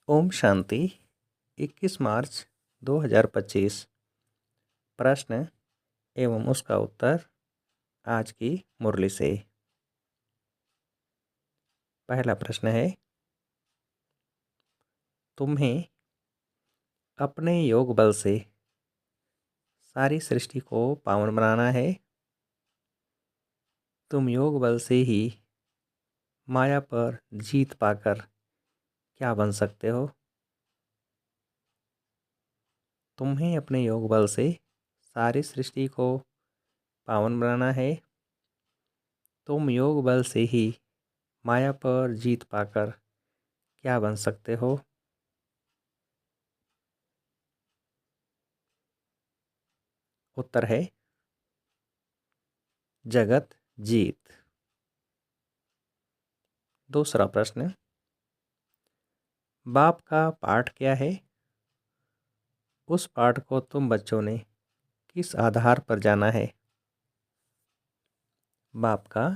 ओम शांति। 21 मार्च 2025। प्रश्न एवं उसका उत्तर आज की मुरली से। पहला प्रश्न है, तुम्हें अपने योग बल से सारी सृष्टि को पावन बनाना है। तुम योग बल से ही माया पर जीत पाकर क्या बन सकते हो? तुम्हें अपने योग बल से सारी सृष्टि को पावन बनाना है। तुम योग बल से ही माया पर जीत पाकर क्या बन सकते हो? उत्तर है जगत जीत। दूसरा प्रश्न, बाप का पाठ क्या है? उस पाठ को तुम बच्चों ने किस आधार पर जाना है? बाप का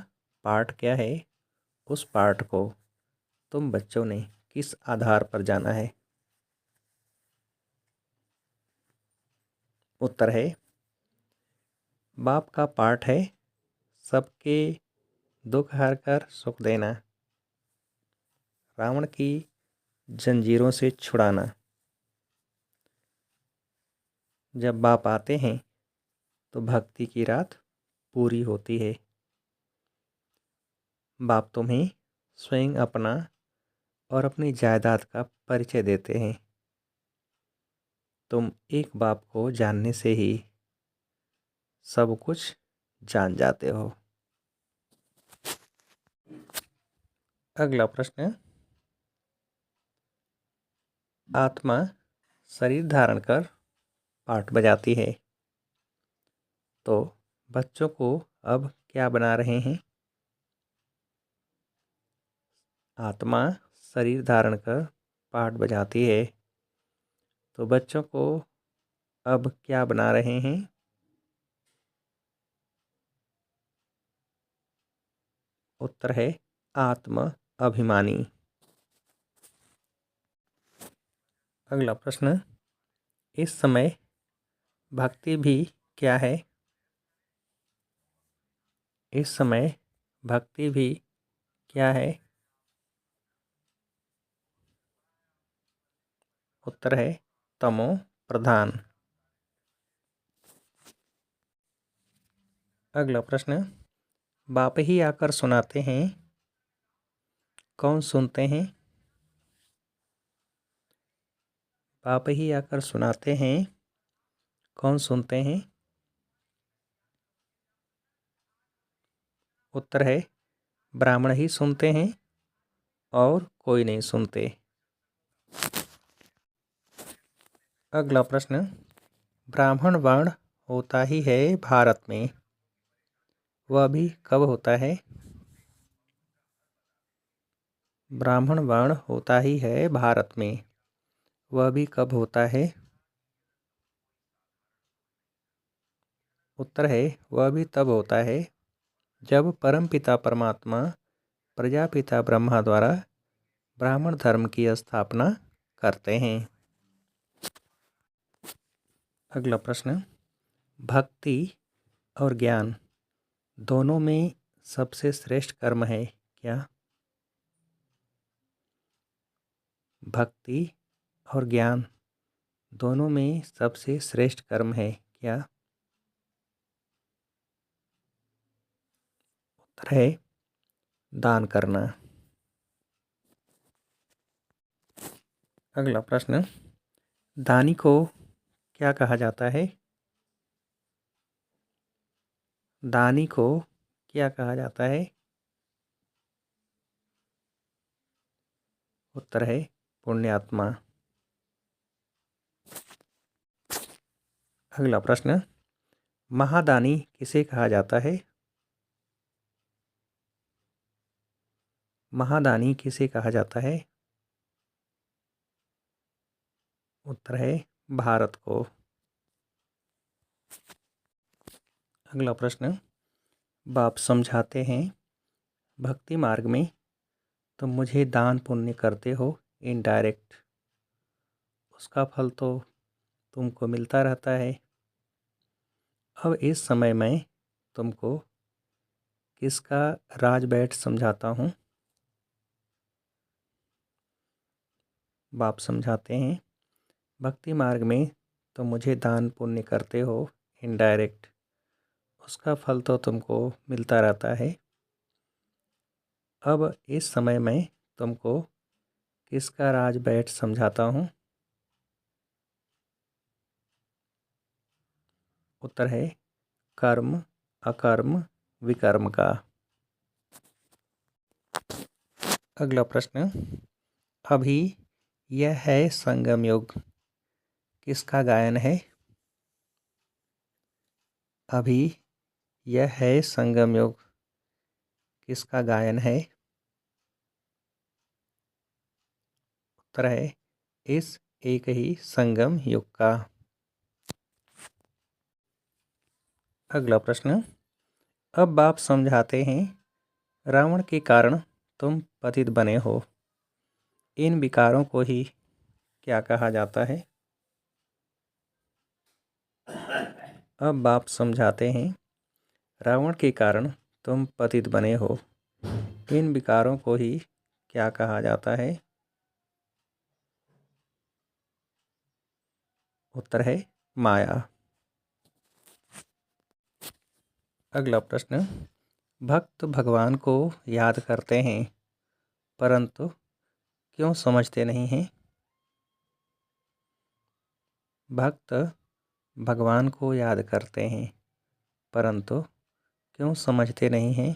पाठ क्या है? उस पाठ को तुम बच्चों ने किस आधार पर जाना है? उत्तर है बाप का पाठ है सबके दुख हरकर सुख देना, रावण की जंजीरों से छुड़ाना। जब बाप आते हैं तो भक्ति की रात पूरी होती है। बाप तुम्हें स्वयं अपना और अपनी जायदाद का परिचय देते हैं। तुम एक बाप को जानने से ही सब कुछ जान जाते हो। अगला प्रश्न, आत्मा शरीर धारण कर पाठ बजाती है, तो बच्चों को अब क्या बना रहे हैं? आत्मा शरीर धारण कर पाठ बजाती है, तो बच्चों को अब क्या बना रहे हैं? उत्तर है आत्म अभिमानी। अगला प्रश्न, इस समय भक्ति भी क्या है? इस समय भक्ति भी क्या है? उत्तर है तमो प्रधान। अगला प्रश्न, बाप ही आकर सुनाते हैं, कौन सुनते हैं? बाप ही आकर सुनाते हैं, कौन सुनते हैं? उत्तर है ब्राह्मण ही सुनते हैं और कोई नहीं सुनते। अगला प्रश्न, ब्राह्मण वर्ण होता ही है भारत में, वह भी कब होता है? ब्राह्मण वर्ण होता ही है भारत में, वह भी कब होता है? उत्तर है वह भी तब होता है जब परमपिता परमात्मा प्रजापिता ब्रह्मा द्वारा ब्राह्मण धर्म की स्थापना करते हैं। अगला प्रश्न, भक्ति और ज्ञान दोनों में सबसे श्रेष्ठ कर्म है क्या? भक्ति और ज्ञान दोनों में सबसे श्रेष्ठ कर्म है क्या? उत्तर है दान करना। अगला प्रश्न, दानी को क्या कहा जाता है? दानी को क्या कहा जाता है? उत्तर है पुण्यात्मा। अगला प्रश्न, महादानी किसे कहा जाता है? महादानी किसे कहा जाता है? उत्तर है भारत को। अगला प्रश्न, बाप समझाते हैं भक्ति मार्ग में तुम मुझे दान पुण्य करते हो इनडायरेक्ट, उसका फल तो तुमको मिलता रहता है। अब इस समय मैं तुमको किसका राजबैठ समझाता हूँ। बाप समझाते हैं, भक्ति मार्ग में तुम मुझे दान पुण्य करते हो इनडायरेक्ट, उसका फल तो तुमको मिलता रहता है। अब इस समय मैं तुमको किसका राजबैठ समझाता हूँ। उत्तर है कर्म, अकर्म, विकर्म का। अगला प्रश्न, अभी यह है संगम युग, किसका गायन है। अभी यह है संगम युग, किसका गायन है। उत्तर है इस एक ही संगम युग का। अगला प्रश्न, अब बाप समझाते हैं, रावण के कारण तुम पतित बने हो, इन विकारों को ही क्या कहा जाता है। अब बाप समझाते हैं, रावण के कारण तुम पतित बने हो, इन विकारों को ही क्या कहा जाता है। उत्तर है माया। अगला प्रश्न, भक्त भगवान को याद करते हैं परंतु क्यों समझते नहीं हैं। भक्त भगवान को याद करते हैं परंतु क्यों समझते नहीं हैं।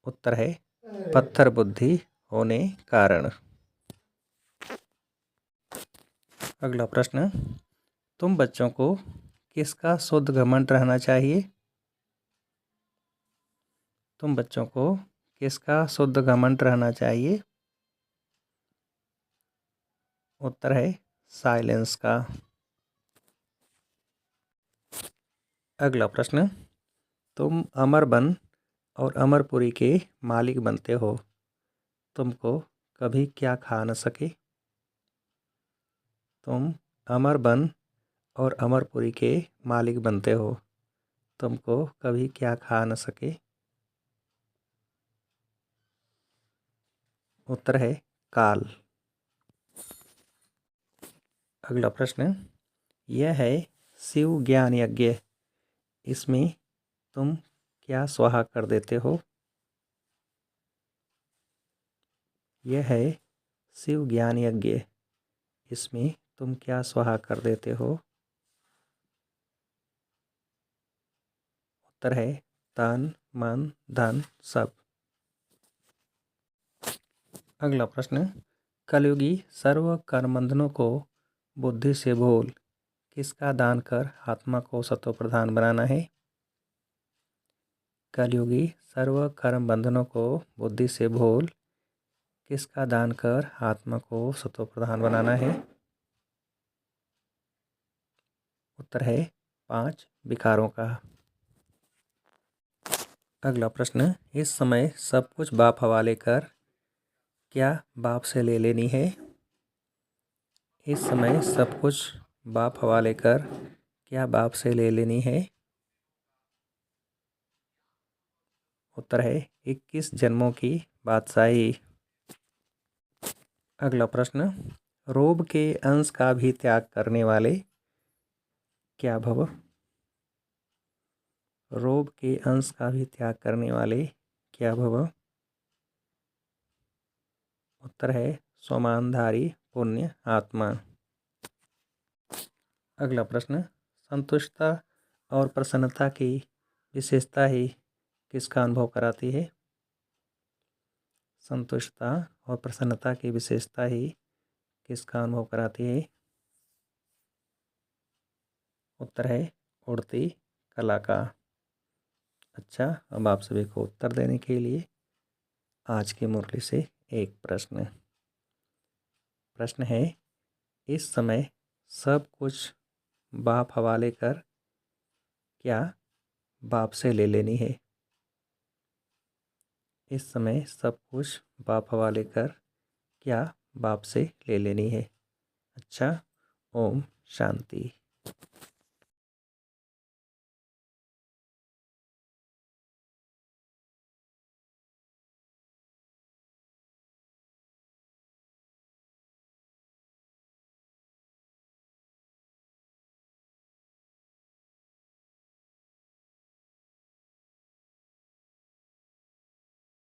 उत्तर है पत्थर बुद्धि होने कारण। अगला प्रश्न, तुम बच्चों को किसका शुद्ध घमंड रहना चाहिए। तुम बच्चों को किसका शुद्ध घमंड रहना चाहिए। उत्तर है साइलेंस का। अगला प्रश्न, तुम अमरबन और अमरपुरी के मालिक बनते हो, तुमको कभी क्या खा न सके। तुम अमरबन और अमरपुरी के मालिक बनते हो, तुमको कभी क्या खा न सके। उत्तर है काल। अगला प्रश्न, यह है शिव ज्ञान यज्ञ, इसमें तुम क्या स्वाहा कर देते हो। यह है शिव ज्ञान यज्ञ, इसमें तुम क्या स्वाहा कर देते हो। उत्तर है तन मन धन सब। अगला प्रश्न, कलयुगी सर्व कर्म बंधनों को बुद्धि से भूल किसका दान कर आत्मा को सतो प्रधान बनाना है। कलयुगी सर्व कर्म बंधनों को बुद्धि से भूल किसका दान कर आत्मा को सतो प्रधान बनाना है। उत्तर है 5 विकारों का। अगला प्रश्न, इस समय सब कुछ बाप हवाले कर क्या बाप से ले लेनी है। इस समय सब कुछ बाप हवाले कर क्या बाप से ले लेनी है। उत्तर है 21 जन्मों की बादशाही। अगला प्रश्न, रोब के अंश का भी त्याग करने वाले क्या भव। रोब के अंश का भी त्याग करने वाले क्या भव। उत्तर है सोमानधारी पुण्य आत्मा। अगला प्रश्न, संतुष्टता और प्रसन्नता की विशेषता ही किसका अनुभव कराती है। संतुष्टता और प्रसन्नता की विशेषता ही किसका अनुभव कराती है। उत्तर है उड़ती कला का। अच्छा, अब आप सभी को उत्तर देने के लिए आज की मुरली से एक प्रश्न। प्रश्न है, इस समय सब कुछ बाप हवाले कर क्या बाप से ले लेनी है। इस समय सब कुछ बाप हवाले कर क्या बाप से ले लेनी है। अच्छा, ओम शांति।